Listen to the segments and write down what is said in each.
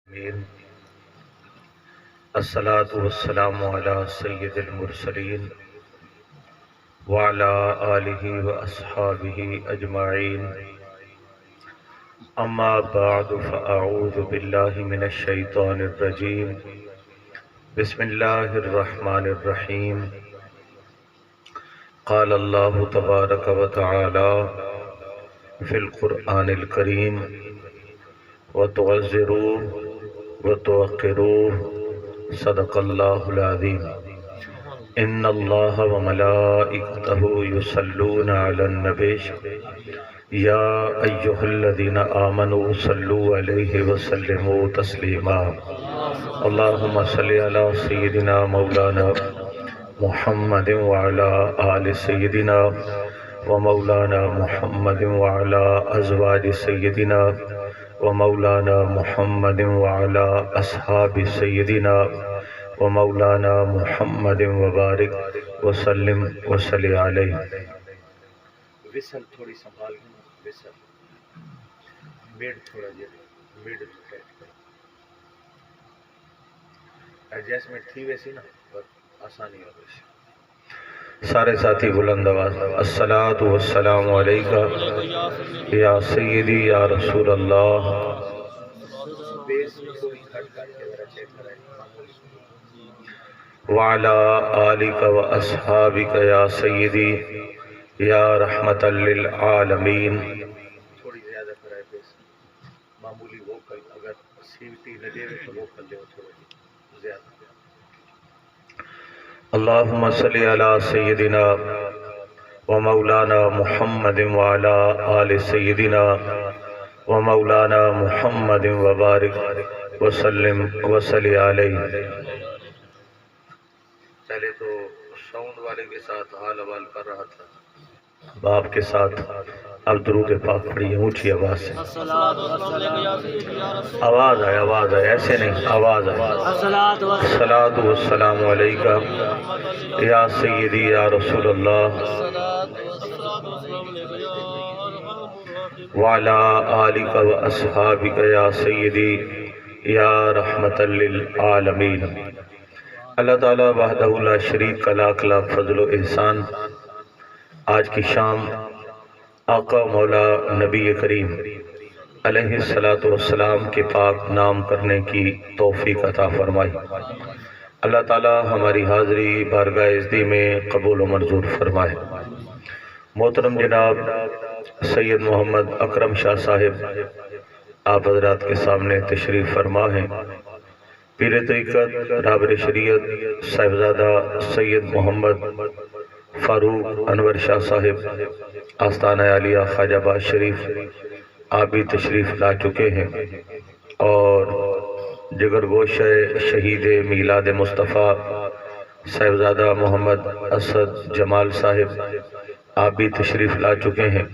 آمین۔ الصلاۃ والسلام علی سید المرسلین وعلی آلہ واصحابہ اجمعین، اما بعد فاعوذ باللہ من الشیطان الرجیم، بسم اللہ الرحمن الرحیم۔ قال اللہ تبارک و تعالی فی القرآن الکریم وتعزروه وتوقروه صدق اللہ العظیم۔ ان اللہ وملائکتہ یصلون علی النبی یا ایہا الذین آمنوا صلوا علیہ وسلموا تسلیما۔ اللہم صلی علی سیدنا مولانا محمد وعلی آل سیدنا ومولانا محمد وعلی ازواج سیدنا ومولانا محمد وعلی اصحاب سیدنا ومولانا محمد وبارک وسلم وصلی علیہ۔ وصل تھوڑی سنبھال کے وصل میڈ تھوڑا میڈ ایڈجسٹمنٹ تھی ویسی نا پر آسانی ہو ویسی۔ سارے ساتھی بلند آواز، الصلاۃ والسلام علیکہ یا سیدی یا رسول اللہ۔ وعلی آلک و اصحابک یا سیدی یا رحمت للعالمین۔ تھوڑی زیادہ کرائے بیس معمولی ووکل، اگر سیوٹی نہ دے تو ووکل دے تھوڑی زیادہ۔ اللہم صلی علی سیدنا ومولانا محمد وعلی آل سیدنا ومولانا محمد وبارک وسلم وصلی علیہ۔ پہلے تو ساؤنڈ والے کے ساتھ حال حوال کر رہا تھا، باپ کے ساتھ اب درود پاک پڑھیے اونچی آواز سے۔ آواز آئے ایسے نہیں، آواز آئے۔ الصلاۃ والسلام علیکہ یا سیدی یا رسول اللہ وعلی آلک و اصحابک یا سیدی یا رحمت للعالمین۔ اللہ تعالیٰ وحدہ لا شریک کا لاکھ لاکھ فضل و احسان، آج کی شام آقا مولا نبی کریم علیہ السلام کے پاک نام کرنے کی توفیق عطا فرمائی۔ اللہ تعالیٰ ہماری حاضری بارگاہ عزتی میں قبول و منظور فرمائے۔ محترم جناب سید محمد اکرم شاہ صاحب آپ حضرات کے سامنے تشریف فرما ہیں۔ پیر طریقت رابر شریعت صاحبزادہ سید محمد فاروق انور شاہ صاحب آستانہ عالیہ خواجہ باز شریف آپ بھی تشریف لا چکے ہیں، اور جگر گوشہ شہید میلاد مصطفیٰ صاحبزادہ محمد اسد جمال صاحب آپ بھی تشریف لا چکے ہیں۔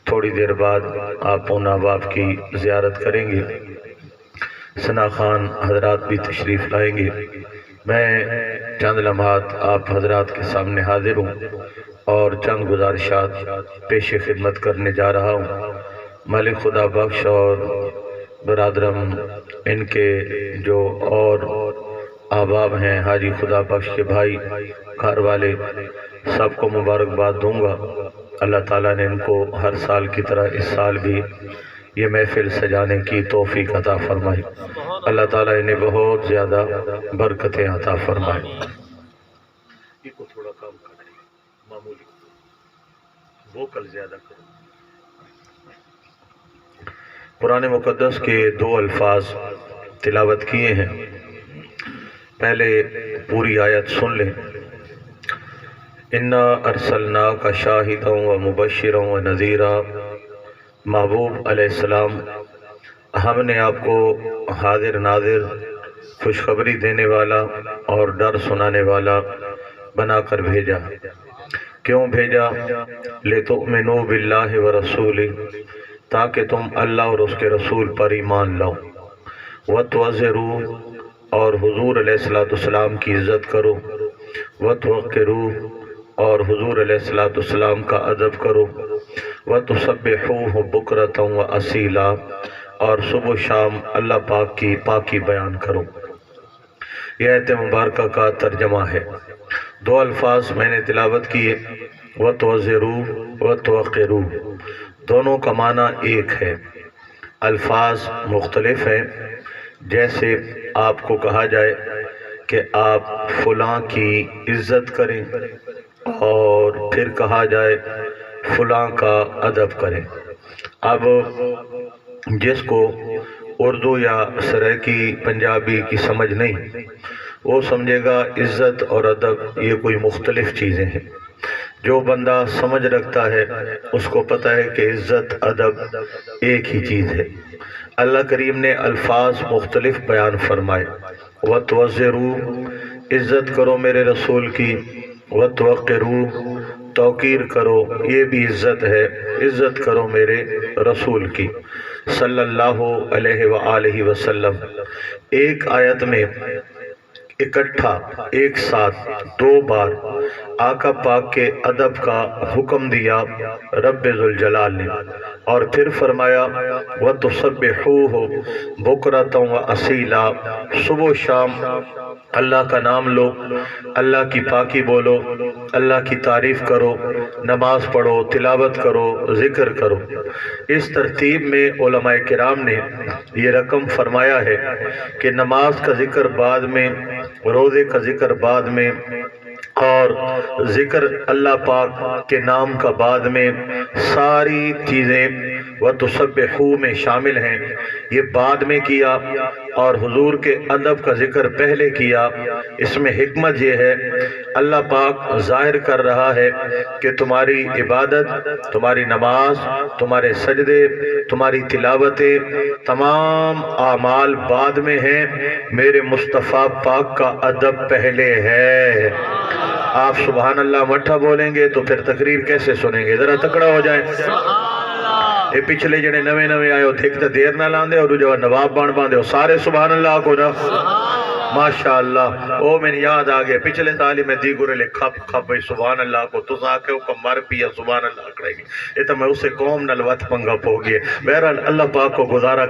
تھوڑی دیر بعد آپ پونا باپ کی زیارت کریں گے، ثنا خان حضرات بھی تشریف لائیں گے۔ میں چند لمحات آپ حضرات کے سامنے حاضر ہوں اور چند گزارشات پیش خدمت کرنے جا رہا ہوں۔ مالک خدا بخش اور برادرم ان کے جو اور احباب ہیں، حاجی خدا بخش کے بھائی گھر والے، سب کو مبارکباد دوں گا۔ اللہ تعالیٰ نے ان کو ہر سال کی طرح اس سال بھی یہ محفل سجانے کی توفیق عطا فرمائی۔ اللہ تعالیٰ انہیں بہت زیادہ برکتیں عطا فرمائے۔ یہ کو تھوڑا کام کریں، معمولی ووکل زیادہ کریں۔ قرآن مقدس کے دو الفاظ تلاوت کیے ہیں، پہلے پوری آیت سن لیں۔ اِنَّا أَرْسَلْنَاكَ شَاهِدًا وَمُبَشِّرًا وَنَذِيرًا۔ محبوب علیہ السلام، ہم نے آپ کو حاضر ناظر، خوشخبری دینے والا اور ڈر سنانے والا بنا کر بھیجا۔ کیوں بھیجا؟ لِتُؤْمِنُوا بِاللَّهِ وَرَسُولِهِ، تاکہ تم اللہ اور اس کے رسول پر ایمان لاؤ۔ وَتُعَزِّرُوا، اور حضور علیہ السلام کی عزت کرو۔ وَتُوَقِّرُوا، اور حضور علیہ السلام کا ادب کرو۔ وَتُسَبِّحُوهُ بُكْرَةً وَأَصِيلًا، اور صبح و شام اللہ پاک کی پاکی بیان کرو۔ یہ آیت مبارکہ کا ترجمہ ہے۔ دو الفاظ میں نے تلاوت کیے، وَتُوَزِّرُوا وَتُوَقِّرُوا، دونوں کا معنی ایک ہے، الفاظ مختلف ہیں۔ جیسے آپ کو کہا جائے کہ آپ فلاں کی عزت کریں، اور پھر کہا جائے فلاں کا ادب کریں۔ اب جس کو اردو یا سرائکی پنجابی کی سمجھ نہیں، وہ سمجھے گا عزت اور ادب یہ کوئی مختلف چیزیں ہیں۔ جو بندہ سمجھ رکھتا ہے اس کو پتہ ہے کہ عزت ادب ایک ہی چیز ہے۔ اللہ کریم نے الفاظ مختلف بیان فرمائے۔ وَتُوَزِّرُوا، عزت کرو میرے رسول کی، وَتُوَقِّرُوا، توقیر کرو، یہ بھی عزت ہے، عزت کرو میرے رسول کی صلی اللہ علیہ وآلہ وسلم۔ ایک آیت میں اکٹھا ایک ساتھ دو بار آقا پاک کے ادب کا حکم دیا رب ذوالجلال نے، اور پھر فرمایا وَتُسَبِّحُوهُ بُكْرَةً وَأَصِيلًا، صبح و شام اللہ کا نام لو، اللہ کی پاکی بولو، اللہ کی تعریف کرو، نماز پڑھو، تلاوت کرو، ذکر کرو۔ اس ترتیب میں علماء کرام نے یہ رقم فرمایا ہے کہ نماز کا ذکر بعد میں، روزے کا ذکر بعد میں، اور ذکر اللہ پاک کے نام کا بعد میں، ساری چیزیں وَتُسَبِّحُوا میں شامل ہیں۔ یہ بعد میں کیا اور حضور کے ادب کا ذکر پہلے کیا۔ اس میں حکمت یہ ہے، اللہ پاک ظاہر کر رہا ہے کہ تمہاری عبادت، تمہاری نماز، تمہارے سجدے، تمہاری تلاوتیں، تمام اعمال بعد میں ہیں، میرے مصطفیٰ پاک کا ادب پہلے ہے۔ آپ سبحان اللہ مٹھا بولیں گے تو پھر تقریر کیسے سنیں گے؟ ذرا تکڑا ہو جائیں۔ یہ پچھلے جڑے نوے نوے آئے ہو تھک تا دیر نہ لاندے، اور جو نواب بان باندے ہو سارے سبحان اللہ کو نا، ماشاءاللہ۔ او میں یاد آگئے پچھلے سالی میں دیگرے لے کھپ کھپ بھئی سبحان اللہ کو تو ساکے ہو کم مر پیا سبحان اللہ کڑے گی۔ یہ تو میں اسے قوم نلوت پنگا پو گئے۔ بہرحال اللہ پاک کو گزارا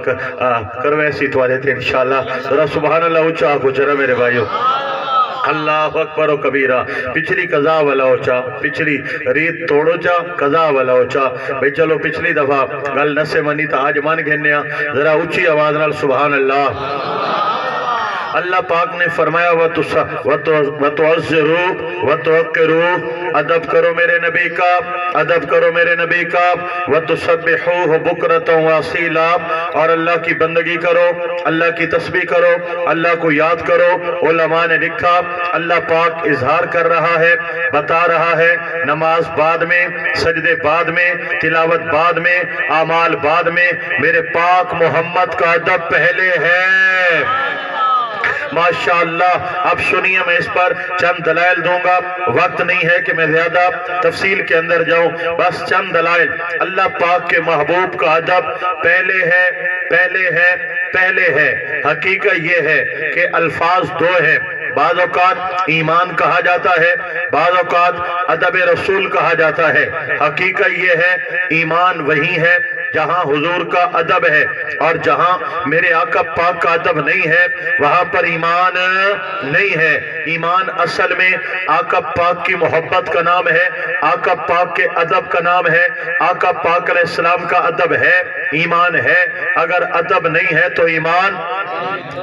کروے سی توالے تھے انشاءاللہ۔ ذرا سبحان اللہ اچھا کو چرا میرے بھائیو، اللہ اکبر و کبیرہ۔ پچھلی قضا والا اوچا، پچھلی ریت توڑو چا، قضا والا اوچا۔ بھئی چلو پچھلی دفعہ گل نسے منی تا آج مان گھنیا، ذرا اچھی آواز نال سبحان اللہ۔ اللہ پاک نے فرمایا وَتُعَزِّرُوا وَتُوَقِّرُوا، ادب کرو میرے نبی کا، ادب کرو میرے نبی کا، وَتُسَبِّحُوهُ بُكْرَةً وَأَصِيلًا، اور اللہ کی بندگی کرو، اللہ کی تسبیح کرو، اللہ کو یاد کرو۔ علماء نے لکھا اللہ پاک اظہار کر رہا ہے، بتا رہا ہے نماز بعد میں، سجدے بعد میں، تلاوت بعد میں، اعمال بعد میں، میرے پاک محمد کا ادب پہلے ہے۔ ماشاءاللہ۔ اب سنیے میں اس پر چند دلائل دوں گا، وقت نہیں ہے کہ میں زیادہ تفصیل کے اندر جاؤں، بس چند دلائل۔ اللہ پاک کے محبوب کا ادب پہلے ہے، پہلے ہے، پہلے ہے۔ حقیقت یہ ہے کہ الفاظ دو ہیں، بعض اوقات ایمان کہا جاتا ہے، بعض اوقات ادب رسول کہا جاتا ہے۔ حقیقت یہ ہے ایمان وہی ہے جہاں حضور کا ادب ہے، اور جہاں میرے آقا پاک کا ادب نہیں ہے وہاں پر ایمان نہیں ہے۔ ایمان اصل میں آقا پاک کی محبت کا نام ہے، آقا پاک کے ادب کا نام ہے، آقا پاک علیہ السلام کا ادب ہے، ایمان ہے۔ اگر ادب نہیں ہے تو ایمان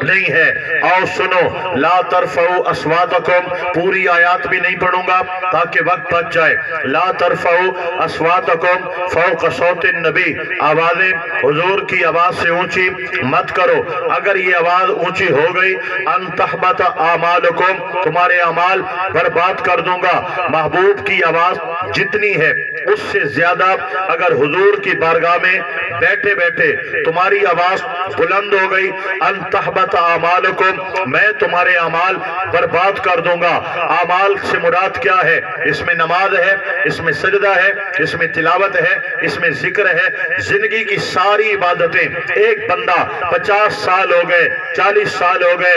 نہیں ہے۔ اور سنو، لا ترفعوا اصواتکم، پوری آیات بھی نہیں پڑھوں گا تاکہ وقت بچ جائے۔ لا ترفعوا اصواتکم فوق صوت النبی، آوازیں حضور کی آواز سے اونچی مت کرو۔ اگر یہ آواز اونچی ہو گئی ان تحبط اعمالکم، تمہارے اعمال برباد کر دوں گا۔ محبوب کی آواز جتنی ہے اس سے زیادہ اگر حضور کی بارگاہ میں بیٹھے بیٹھے تمہاری آواز بلند ہو گئی ان تحبط اعمالکم، میں تمہارے اعمال برباد کر دوں گا۔ اعمال سے مراد کیا ہے؟ اس میں نماز ہے، اس میں سجدہ ہے، اس میں تلاوت ہے، اس میں ذکر ہے۔ زندگی کی ساری عبادتیں، ایک بندہ 50 سال ہو گئے، 40 سال ہو گئے،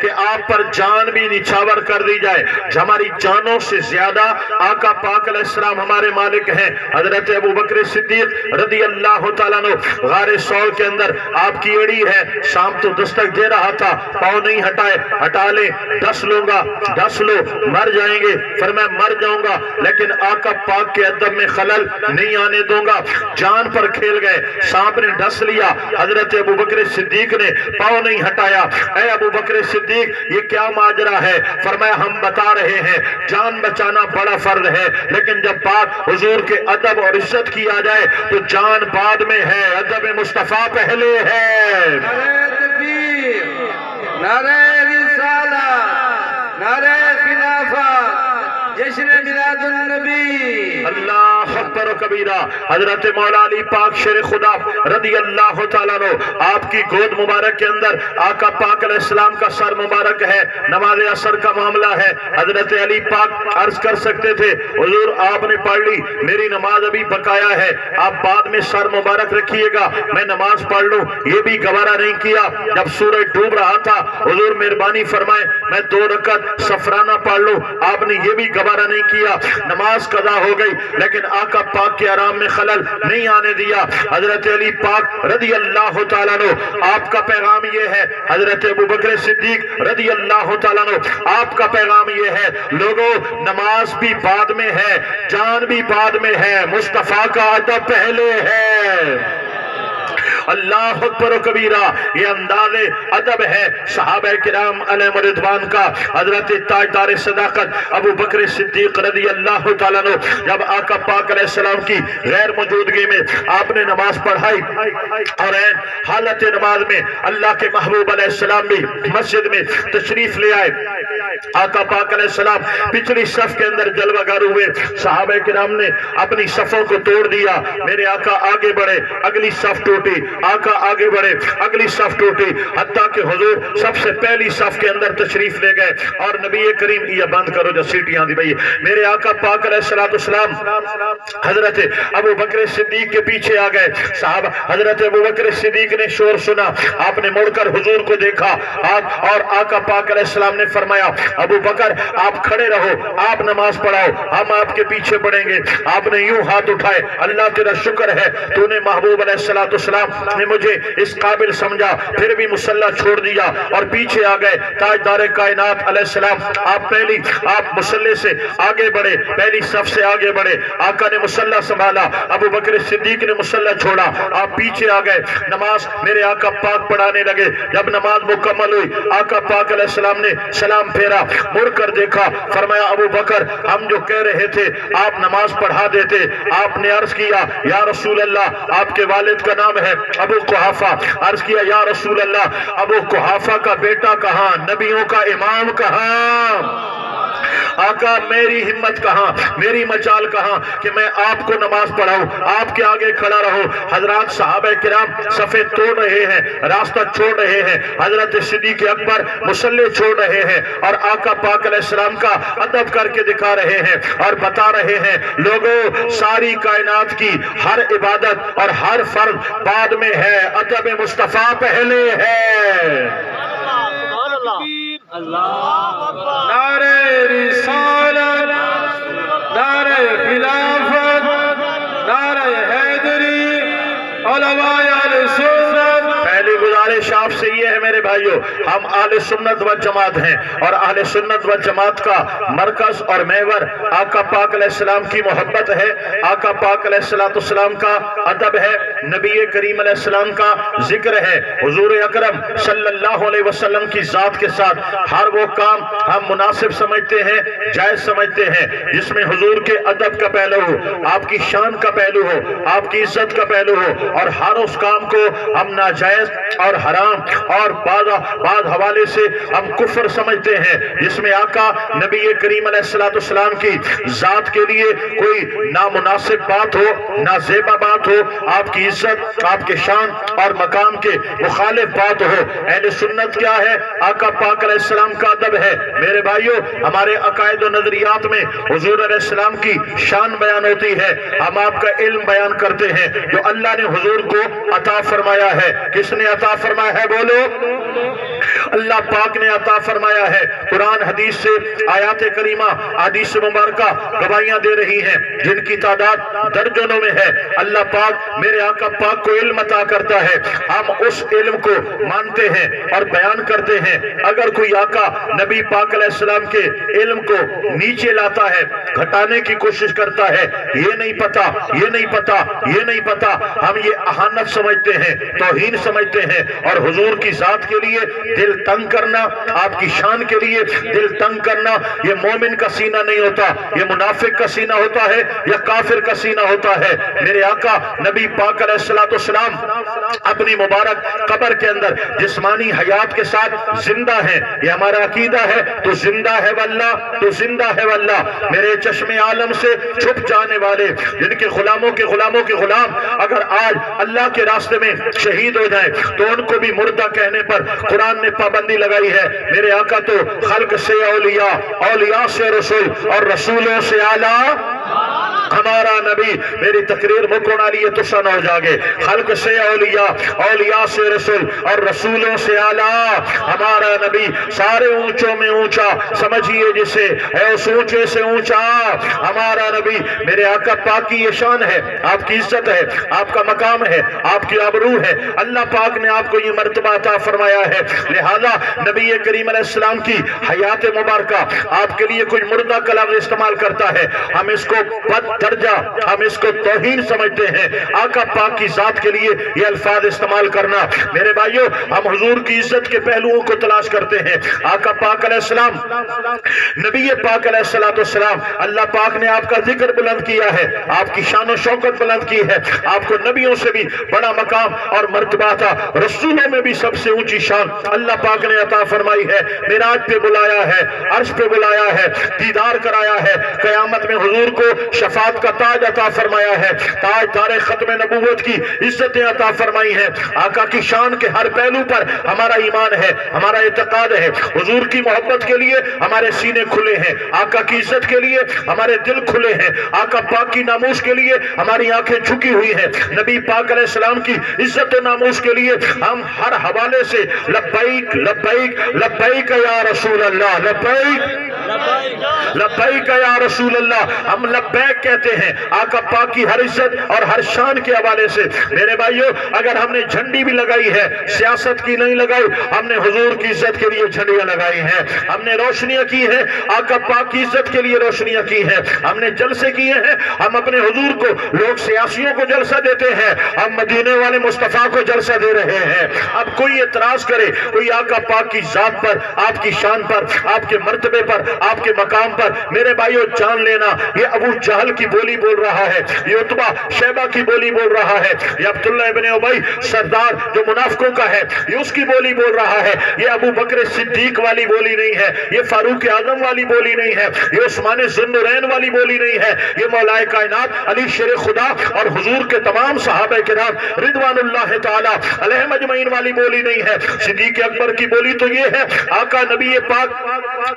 کہ آپ پر جان بھی نچھاور کر دی جائے. ہماری جانوں سے زیادہ آقا پاک علیہ السلام ہمارے مالک ہیں. حضرت ابو بکر صدیق رضی اللہ تعالیٰ عنہ غار ثور کے اندر آپ کی اڑی ہے, شام تو دستک دے رہا تھا, پاؤں نہیں ہٹائے, ہٹا لے 10 لوں گا, 10 لو, مر جائیں گے. فرمایا مر جاؤں گا لیکن آقا پاک کے ادب میں خلل نہیں آنے دوں گا. جان پر کھیل گئے, سانپ نے ڈس لیا, حضرت ابو بکر صدیق نے پاؤں نہیں ہٹایا. اے ابو بکر صدیق یہ کیا ماجرا ہے؟ فرمایا ہم بتا رہے ہیں جان بچانا بڑا فرض ہے, لیکن جب بات حضور کے ادب اور عزت کی آ جائے تو جان بعد میں ہے, ادب مصطفیٰ پہلے ہے. نعرہ تکبیر, نعرہ رسالت, نعرہ خلافت, جشن میلاد النبی. اللہ اکبر و کبیرہ. حضرت مولا علی پاک شیر خدا رضی اللہ تعالیٰ عنہ آپ کی گود مبارک کے اندر آقا پاک علیہ السلام کا سر مبارک ہے. نماز عصر کا معاملہ ہے. حضرت علی پاک عرض کر سکتے تھے حضور آپ نے پڑھ لی, میری نماز ابھی بقایا ہے, آپ بعد میں سر مبارک رکھیے گا, میں نماز پڑھ لوں. یہ بھی گوارا نہیں کیا. جب سورج ڈوب رہا تھا حضور مہربانی فرمائے میں 2 رکعت سفرانہ پڑھ لوں, آپ نے یہ بھی گوارا نہیں کیا. نماز قضا ہو گئی لیکن آقا پاک کے آرام میں خلل نہیں آنے دیا. حضرت علی پاک رضی اللہ تعالیٰ عنہ آپ کا پیغام یہ ہے, حضرت ابو بکر صدیق رضی اللہ تعالیٰ عنہ آپ کا پیغام یہ ہے, لوگوں نماز بھی بعد میں ہے, جان بھی بعد میں ہے, مصطفیٰ کا ادب پہلے ہے. اللہ اکبر و کبیرہ. یہ انداز ادب ہے صحابہ کرام علیہ رضوان کا. حضرت تاجدار صداقت ابو بکر صدیق رضی اللہ تعالیٰ عنہ جب آقا پاک علیہ السلام کی غیر موجودگی میں آپ نے نماز پڑھائی اور حالت نماز میں اللہ کے محبوب علیہ السلام بھی مسجد میں تشریف لے آئے. آقا پاک علیہ السلام پچھلی صف کے اندر جلوہ گر ہوئے. صحابہ کرام نے اپنی صفوں کو توڑ دیا. میرے آقا آگے بڑھے, اگلی صف ٹوٹی. آقا آگے بڑھے, اگلی صف ٹوٹی, حتیٰ کہ حضور سب سے پہلی صف کے اندر تشریف لے گئے اور نبی کریم, یہ بند کرو جو سیٹیاں دی بھئی, میرے آقا پاک علیہ السلام حضرت ابو بکر صدیق کے پیچھے آ گئے. صاحب حضرت ابو بکر صدیق نے شور سنا, آپ نے مڑ کر حضور کو دیکھا اور آقا پاک علیہ السلام نے فرمایا ابو بکر آپ کھڑے رہو, آپ نماز پڑھاؤ, ہم آپ کے پیچھے پڑھیں گے. آپ نے یوں ہاتھ اٹھائے, اللہ تیرا شکر ہے تو نے محبوب علیہ السلام نے مجھے اس قابل سمجھا. پھر بھی مصلی چھوڑ دیا اور پیچھے آ گئے. تاجدار کائنات علیہ السلام آپ مصلی سے آگے بڑھے, پہلی صف سے آگے بڑھے. آقا نے مصلی سنبھالا, ابو بکر صدیق نے مصلی چھوڑا, آپ پیچھے آ گئے. نماز میرے آقا پاک پڑھانے لگے. جب نماز مکمل ہوئی آقا پاک علیہ السلام نے سلام پھیرا, مڑ کر دیکھا, فرمایا ابو بکر ہم جو کہہ رہے تھے آپ نماز پڑھا دیتے. آپ نے عرض کیا یا رسول اللہ آپ کے والد کا نام ہے ابو قحافہ. عرض کیا یا رسول اللہ ابو قحافہ کا بیٹا کہاں, نبیوں کا امام کہاں؟ آقا میری ہمت کہاں, میری مچال کہاں کہ میں آپ کو نماز پڑھاؤں, آپ کے آگے کھڑا رہوں. حضرات صحابہ کرام صفیں توڑ رہے ہیں, راستہ چھوڑ رہے ہیں. حضرت صدیق اکبر مصلی چھوڑ رہے ہیں اور آقا پاک علیہ السلام کا ادب کر کے دکھا رہے ہیں اور بتا رہے ہیں لوگوں ساری کائنات کی ہر عبادت اور ہر فرض بعد میں ہے, ادب مصطفیٰ پہلے ہے. نعرہ رسالت, نعرہ خلافت, نعرہ حیدری, علماء اہل سنت. پہلی گزارش آپ سے یہ ہے میرے بھائیوں, ہم اہل سنت و جماعت ہیں اور اہل سنت و جماعت کا مرکز اور محور آقا پاک علیہ السلام کی محبت ہے, آقا پاک علیہ السلام کا ادب ہے, نبی کریم علیہ السلام کا ذکر ہے. حضور اکرم صلی اللہ علیہ وسلم کی ذات کے ساتھ ہر وہ کام ہم مناسب سمجھتے ہیں, جائز سمجھتے ہیں جس میں حضور کے ادب کا پہلو ہو, آپ کی شان کا پہلو ہو, آپ کی عزت کا پہلو ہو, اور ہر اس کام کو ہم ناجائز اور حرام اور بعض حوالے سے ہم کفر سمجھتے ہیں جس میں آقا نبی کریم علیہ السلام کی ذات کے لیے کوئی نامناسب بات ہو, نازیبا بات ہو, آپ کی عزت, آپ کے شان اور مقام کے مخالف بات ہو. اہل سنت کیا ہے؟ آقا پاک علیہ السلام کا ادب ہے. میرے بھائیوں ہمارے عقائد و نظریات میں حضور علیہ السلام کی شان بیان ہوتی ہے, ہم آپ کا علم بیان کرتے ہیں جو اللہ نے حضور کو عطا فرمایا ہے. کس نے عطا فرمایا ہے؟ بولو. اللہ پاک نے عطا فرمایا ہے۔ قرآن حدیث سے آیات کریمہ حدیث مبارکہ گواہیاں دے رہی ہیں جن کی تعداد درجنوں میں ہے۔ اللہ پاک میرے آقا پاک کو علم عطا کرتا ہے، ہم اس علم کو مانتے ہیں اور بیان کرتے ہیں۔ اگر کوئی آقا نبی پاک علیہ السلام کے علم کو نیچے لاتا ہے، گھٹانے کی کوشش کرتا ہے، یہ نہیں پتا، یہ نہیں پتا، یہ نہیں پتا، ہم یہ اہانت سمجھتے ہیں، توہین سمجھتے ہیں۔ اور حضور کی ذات کے لیے دل تنگ کرنا، آپ کی شان کے لیے دل تنگ کرنا، یہ مومن کا سینہ نہیں ہوتا، یہ منافق کا سینہ ہوتا ہے یا کافر کا سینہ ہوتا ہے۔ میرے آقا نبی پاک علیہ السلام اپنی مبارک قبر کے اندر جسمانی حیات کے ساتھ زندہ ہیں، یہ ہمارا عقیدہ ہے۔ تو زندہ ہے واللہ، تو زندہ ہے واللہ۔ میرے چشم عالم سے چھپ جانے والے جن کے غلاموں کے غلاموں کے غلام اگر آج اللہ کے راستے میں شہید ہو جائیں تو ان کو بھی مردہ کہنے پر قرآن نے پابندی لگائی ہے۔ میرے آقا تو خلق سے اولیاء، اولیاء سے رسول اور رسولوں سے اعلیٰ ہمارا نبی۔ میری تقریر مکن علی تو سن ہو جاگے۔ خلق سے اولیاء، اولیاء سے رسول اور رسولوں سے اعلیٰ ہمارا نبی۔ سارے اونچوں میں اونچا سمجھیے جسے ہے اس اونچے سے اونچا ہمارا نبی۔ میرے آقا پاک کی یہ شان ہے، آپ کی عزت ہے، آپ کا مقام ہے، آپ کی آبرو ہے۔ اللہ پاک نے آپ کو یہ مرتبہ عطا فرمایا ہے، لہذا نبی کریم علیہ السلام کی حیات مبارکہ آپ کے لیے کوئی مردہ کا لفظ استعمال کرتا ہے، ہم اس کو بد درجہ، ہم اس کو توہین سمجھتے ہیں۔ آقا پاک کی ذات کے لیے یہ الفاظ استعمال کرنا، میرے بھائیوں ہم حضور کی عزت کے پہلوؤں کو تلاش کرتے ہیں۔ آقا پاک علیہ السلام، نبی پاک علیہ السلام، اللہ پاک نے آپ کا ذکر بلند کیا ہے، آپ کی شان و شوکت بلند کی ہے، آپ کو نبیوں سے بھی بڑا مقام اور مرتبہ تھا، رسولوں میں بھی سب سے اونچی شان اللہ پاک نے عطا فرمائی ہے۔ معراج پہ بلایا ہے، عرش پہ بلایا ہے، دیدار کرایا ہے، قیامت میں حضور کو شفاعت کا تاج عطا فرمایا ہے، تاج دار ختم نبوت کی عزتیں عطا فرمائی ہیں۔ آقا کی شان کے ہر پہلو پر ہمارا ایمان ہے، ہمارا اعتقاد ہے، حضور کی محبت کے لیے ہمارے سینے کھلے ہیں، آقا کی عزت کے لیے ہمارے دل کھلے ہیں، آقا پاک کی ناموس کے لیے ہماری آنکھیں جھکی ہوئی ہیں، نبی پاک علیہ السلام کی عزت و ناموس کے لیے ہم ہر حوالے سے لبیک لبیک لبیک یا رسول اللہ، لبیک لبیک یا رسول اللہ، ہم لبیک کہتے ہیں آقا پاک کی ہر عزت اور ہر شان کے حوالے سے۔ میرے بھائیوں اگر ہم نے جھنڈی بھی لگائی ہے، سیاست کی نہیں لگائی، ہم نے حضور کی عزت کے لیے جھنڈیاں لگائی ہیں، ہم نے روشنیاں کی ہیں، آقا پاک کی عزت کے لیے روشنیاں کی ہیں، ہم نے جلسے کیے ہیں، ہم اپنے حضور کو، لوگ سیاسیوں کو جلسہ دیتے ہیں، ہم مدینے والے مصطفیٰ کو جلسہ دے رہے ہیں۔ اب کوئی اعتراض کرے، کوئی آقا پاک کی ذات پر، آپ کی شان پر، آپ کے مرتبے پر، آپ کے مقام پر، میرے بھائیوں جان لینا یہ ابو جہل کی بولی بول رہا ہے، یہ عتبہ شیبہ کی بولی بول رہا ہے، یہ عبداللہ ابن ابی سردار جو منافقوں کا ہے یہ اس کی بولی بول رہا ہے، یہ ابو بکر صدیق والی بولی نہیں ہے، یہ فاروق اعظم والی بولی نہیں ہے، یہ عثمان ذو النورین والی بولی نہیں ہے، یہ مولا کائنات علی شیر خدا اور حضور کے تمام صحابہ کرام رضوان اللہ تعالی علیہم اجمعین والی بولی نہیں ہے۔ صدیق اکبر کی بولی تو یہ ہے، آقا نبی پاک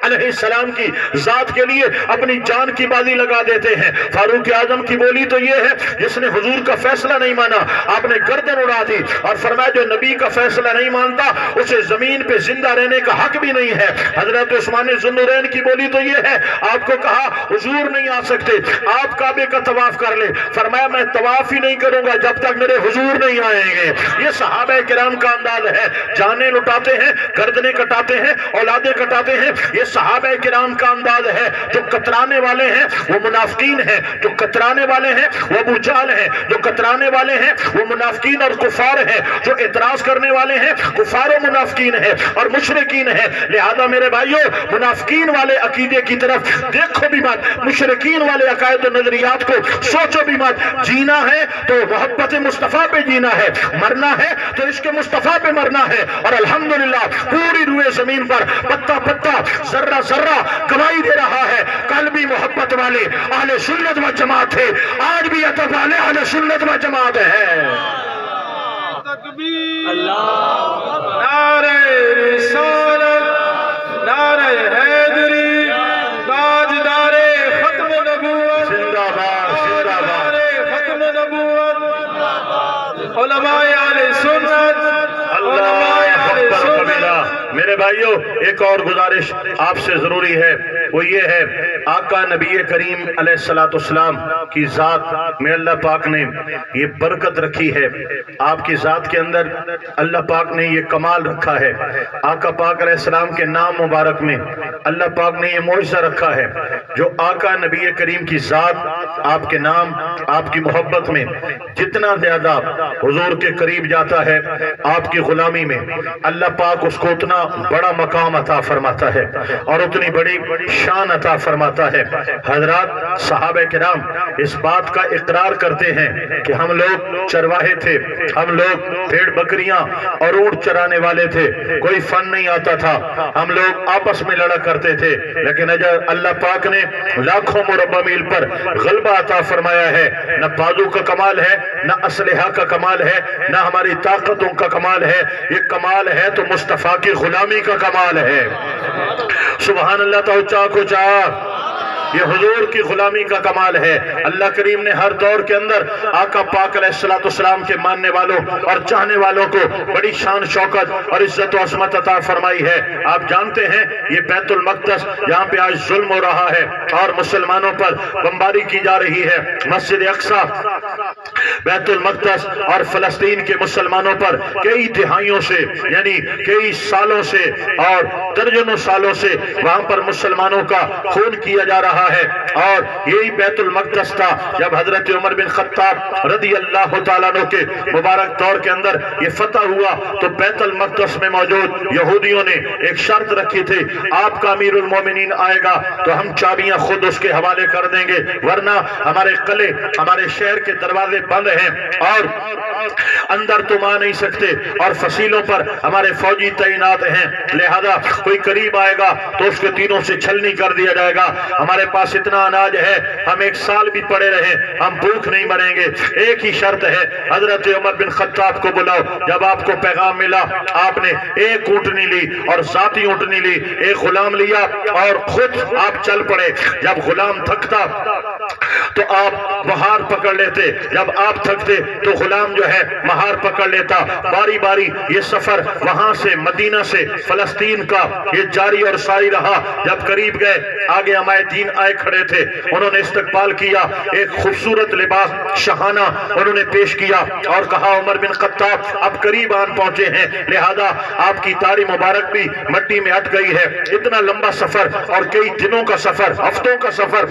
علیہ السلام کی ذات کے لیے اپنی جان کی بازی لگا دیتے ہیں۔ فاروق اعظم کی بولی تو یہ ہے، جس نے حضور کا فیصلہ نہیں مانا آپ نے گردن اڑا دی اور فرمایا جو نبی کا فیصلہ نہیں مانتا اسے زمین پہ زندہ رہنے کا حق بھی نہیں ہے۔ حضرت عثمان ذو النورین کی بولی تو یہ ہے، آپ کو کہا حضور نہیں آ سکتے، آپ کعبے کا طواف کر لیں، فرمایا میں طواف ہی نہیں کروں گا جب تک میرے حضور نہیں آئیں گے۔ یہ صحابہ کرام کا انداز ہے، جانیں لٹاتے ہیں، گردنیں کٹاتے ہیں، اولادیں کٹاتے ہیں، یہ صحابہ کرام کا انداز ہے۔ جو کترانے والے ہیں وہ منافقین ہیں، جو کترانے والے ہیں وہ ابو جہل ہیں، جو کترانے والے ہیں وہ منافقین اور کفار ہیں، جو اعتراض کرنے والے ہیں کفار و منافقین ہیں اور مشرکین ہیں۔ لہذا میرے بھائیوں منافقین والے عقیدے کی طرف دیکھو بھی مت، مشرکین والے عقائد و نظریات کو سوچو بھی مت۔ جینا ہے تو محبت مصطفیٰ پہ جینا ہے، مرنا ہے تو عشق مصطفیٰ پہ مرنا ہے، اور الحمدللہ پوری روئے زمین پر پتا پتا ذرہ ذرہ گواہی دے رہا ہے کل بھی محبت والے اہل سنت و جماعت ہے، آج بھی عطف والے اہل سنت و جماعت ہے۔ نعرہ رسالت، نعرہ حیدری، تاجدار ختم نبوت، زندہ باد، زندہ باد، ختم نبوت، علماء اہل سنت، علماء اہل سنت، میرے بھائیوں ایک اور گزارش آپ سے ضروری ہے، وہ یہ ہے آقا نبی کریم علیہ السلام کی ذات میں اللہ پاک نے یہ برکت رکھی ہے، آپ کی ذات کے اندر اللہ پاک نے یہ کمال رکھا ہے، آقا پاک علیہ السلام کے نام مبارک میں اللہ پاک نے یہ معجزہ رکھا ہے، جو آقا نبی کریم کی ذات، آپ کے نام، آپ کی محبت میں جتنا زیادہ حضور کے قریب جاتا ہے آپ کی غلامی میں، اللہ پاک اس کو اتنا بڑا مقام عطا فرماتا ہے اور اتنی بڑی شان عطا فرماتا ہے۔ حضرات صحابہ کرام اس بات کا اقرار کرتے ہیں کہ ہم لوگ چرواہے تھے، ہم لوگ بھیڑ بکریاں اور اونٹ چرانے والے تھے، کوئی فن نہیں آتا تھا، ہم لوگ آپس میں لڑا کرتے تھے، لیکن اللہ پاک نے لاکھوں مربع میل پر غلبہ عطا فرمایا ہے۔ نہ بازو کا کمال ہے، نہ اسلحہ کا کمال ہے، نہ ہماری طاقتوں کا کمال ہے، یہ کمال ہے تو مصطفیٰ کی غلامی کا کمال ہے۔ سبحان اللہ تو چاکو چاک، یہ حضور کی غلامی کا کمال ہے۔ اللہ کریم نے ہر دور کے اندر آقا پاک علیہ السلام کے ماننے والوں اور چاہنے والوں کو بڑی شان شوکت اور عزت و عظمت عطا فرمائی ہے۔ آپ جانتے ہیں یہ بیت المقدس یہاں پہ آج ظلم ہو رہا ہے اور مسلمانوں پر بمباری کی جا رہی ہے۔ مسجد اقصی، بیت المقدس اور فلسطین کے مسلمانوں پر کئی دہائیوں سے، یعنی کئی سالوں سے اور درجنوں سالوں سے وہاں پر مسلمانوں کا خون کیا جا رہا ہے، اور یہی بیت المقدس تھا جب حضرت عمر بن خطاب رضی اللہ تعالیٰ عنہ کے مبارک دور کے اندر یہ فتح ہوا تو بیت المقدس میں موجود یہودیوں نے ایک شرط رکھی تھی، آپ کا امیر المومنین آئے گا تو ہم چابیاں خود اس کے حوالے کر دیں گے، ورنہ ہمارے قلعے، ہمارے شہر کے دروازے بند ہیں اور اندر تم آ نہیں سکتے، اور فصیلوں پر ہمارے فوجی تعینات ہیں، لہذا کوئی قریب آئے گا تو اس کے تینوں سے چھلنی کر دیا جائے گا۔ ہمارے پاس اتنا اناج ہے، ہم ایک سال بھی پڑے رہیں ہم بھوک نہیں مریں گے، ایک ہی شرط ہے، حضرت عمر بن خطاب کو بلاؤ۔ جب آپ کو پیغام ملا آپ نے ایک اونٹنی لی اور ذاتی اونٹنی لی، ایک غلام لیا اور خود آپ چل پڑے۔ جب غلام تھکتا تو آپ مہار پکڑ لیتے، جب آپ تھکتے تو غلام جو ہے مہار پکڑ لیتا، باری باری یہ سفر وہاں سے مدینہ سے فلسطین کا یہ جاری اور ساری رہا۔ جب قریب گئے آگے دین آئے کھڑے تھے، انہوں نے استقبال کیا، ایک خوبصورت لباس شاہانہ انہوں نے پیش کیا اور کہا عمر بن خطاب اب قریب آن پہنچے ہیں، لہذا آپ کی داڑھی مبارک بھی مٹی میں اٹ گئی ہے، اتنا لمبا سفر اور کئی دنوں کا سفر، ہفتوں کا سفر،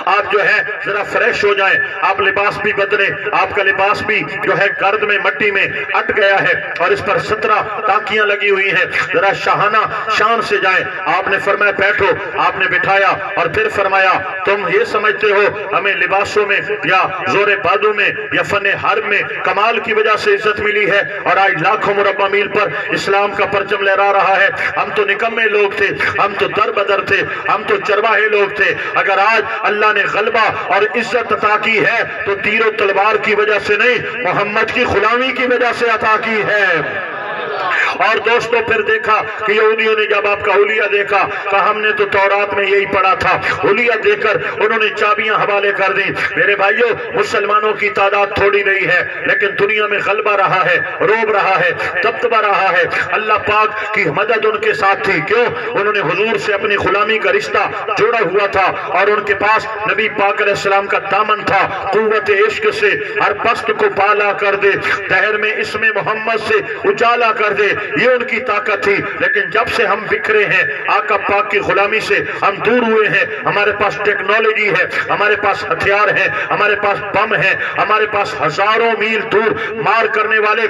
آپ جو ہے ذرا فریش ہو جائیں، آپ لباس بھی بدلیں، آپ کا لباس بھی جو ہے گرد میں مٹی میں اٹ گیا ہے اور اس پر 17 ٹاکیاں لگی ہوئی ہیں، ذرا شاہانہ شان سے جائیں۔ آپ نے فرمایا بیٹھو، آپ نے بٹھایا اور پھر فرمایا تم یہ سمجھتے ہو ہمیں لباسوں میں یا زور بازو میں یا فن حرب میں کمال کی وجہ سے عزت ملی ہے اور آج لاکھوں مربع میل پر اسلام کا پرچم لہرا رہا ہے؟ ہم تو نکمے لوگ تھے، ہم تو در بدر تھے، ہم تو چرواہے لوگ تھے۔ اگر آج اللہ نے غلبہ اور عزت عطا کی ہے تو تیر و تلوار کی وجہ سے نہیں، محمد کی غلامی کی وجہ سے عطا کی ہے۔ اور دوستو پھر دیکھا کہ یہودیوں نے جب آپ کا حلیہ دیکھا کہا ہم نے تو تورات میں یہی پڑھا تھا، حلیہ دے کر انہوں نے چابیاں حوالے کر دیں۔ میرے بھائیوں مسلمانوں کی تعداد تھوڑی نہیں ہے لیکن دنیا میں غلبہ رہا ہے، روب رہا ہے، دبدبہ رہا ہے۔ اللہ پاک کی مدد ان کے ساتھ تھی، کیوں؟ انہوں نے حضور سے اپنی غلامی کا رشتہ جوڑا ہوا تھا اور ان کے پاس نبی پاک علیہ السلام کا دامن تھا، قوت عشق سے ہر پست کو بالا کر دے، دہر میں اسم محمد سے اجالا کر دے، یہ ان کی طاقت تھی۔ لیکن جب سے ہم بکھرے ہیں آقا پاک کی غلامی سے ہم دور ہوئے ہیں، ہمارے پاس ٹیکنالوجی ہے، ہمارے پاس ہتھیار ہیں، ہمارے پاس بم ہیں، ہمارے پاس ہزاروں میل دور مار کرنے والے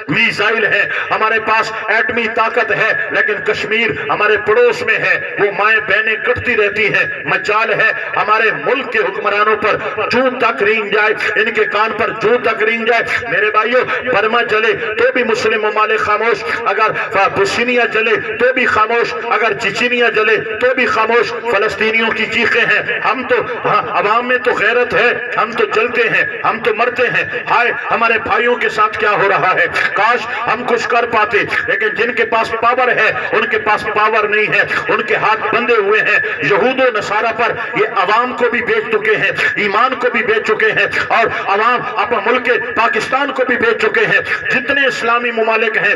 میزائل ہیں، ہمارے پاس ایٹمی طاقت ہے، لیکن کشمیر ہمارے پڑوس میں ہے، وہ مائیں بہنیں کٹتی رہتی ہیں۔ مجال ہے ہمارے ملک کے حکمرانوں پر جو تک رینگ جائے، ان کے کان پر جو تک رینگ جائے۔ میرے بھائیوں برما جلے تو بھی مسلم ممالک خاموش، اگر بوسنیا جلے تو بھی خاموش، اگر چچینیا جلے تو بھی خاموش۔ فلسطینیوں کی چیخیں ہیں، ہم تو عوام میں تو غیرت ہے، ہم تو جلتے ہیں، ہم تو مرتے ہیں، ہائے ہمارے بھائیوں کے ساتھ کیا ہو رہا ہے۔ کاش ہم کچھ کر پاتے، لیکن جن کے پاس پاور ہے ان کے پاس پاور نہیں ہے، ان کے ہاتھ بندھے ہوئے ہیں۔ یہود و نصارہ پر یہ عوام کو بھی بیچ چکے ہیں، ایمان کو بھی بیچ چکے ہیں، اور عوام اپنا ملک پاکستان کو بھی بیچ چکے ہیں۔ جتنے اسلامی ممالک ہیں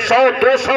100-200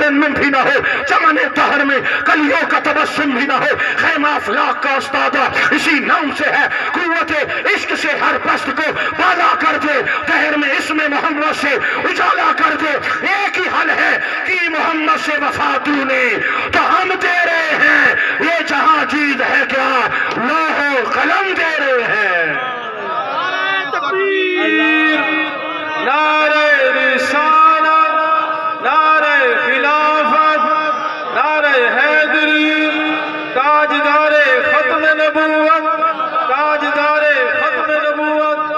ترنم بھی نہ ہو، چمن دہر میں کلیوں کا تبسم بھی نہ ہو، خیمہ افلاق کا استادہ اسی نام سے ہے، قوت عشق سے ہر پست کو بالا کر دے، دہر میں اسم محمد سے اجالا کر دے، ایک ہی حل ہے کہ محمد سے وفا تو نے تو ہم دے رہے ہیں، یہ جہاں جیت ہے کیا لوح و قلم دے رہے ہیں۔ نعرہ تکبیر، نعرہ رسالت، نعرہ خلافت، نعرہ حیدری، تاجدار ختم نبوت، تاجدار ختم نبوت۔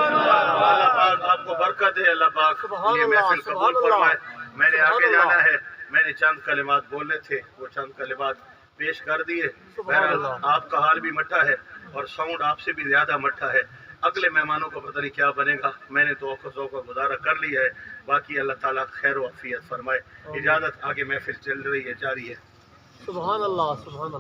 آپ کو برکت دے اللہ پاک، سبحان یہ اللہ، محفل قبول سبحان اللہ، فرمائے۔ میں نے سبحان آگے اللہ۔ جانا ہے، میں نے چند کلمات بولنے تھے، وہ چند کلمات پیش کر دیے۔ سبحان بہرحال اللہ۔ آپ کا حال بھی مٹھا ہے اور ساؤنڈ آپ سے بھی زیادہ مٹھا ہے، اگلے مہمانوں کو پتہ نہیں کیا بنے گا، میں نے تو اوقات کا گزارا کر لیا ہے، باقی اللہ تعالیٰ خیر و عافیت فرمائے۔ اجازت، آگے محفل چل رہی ہے، جاری ہے۔ سبحان اللہ، سبحان اللہ۔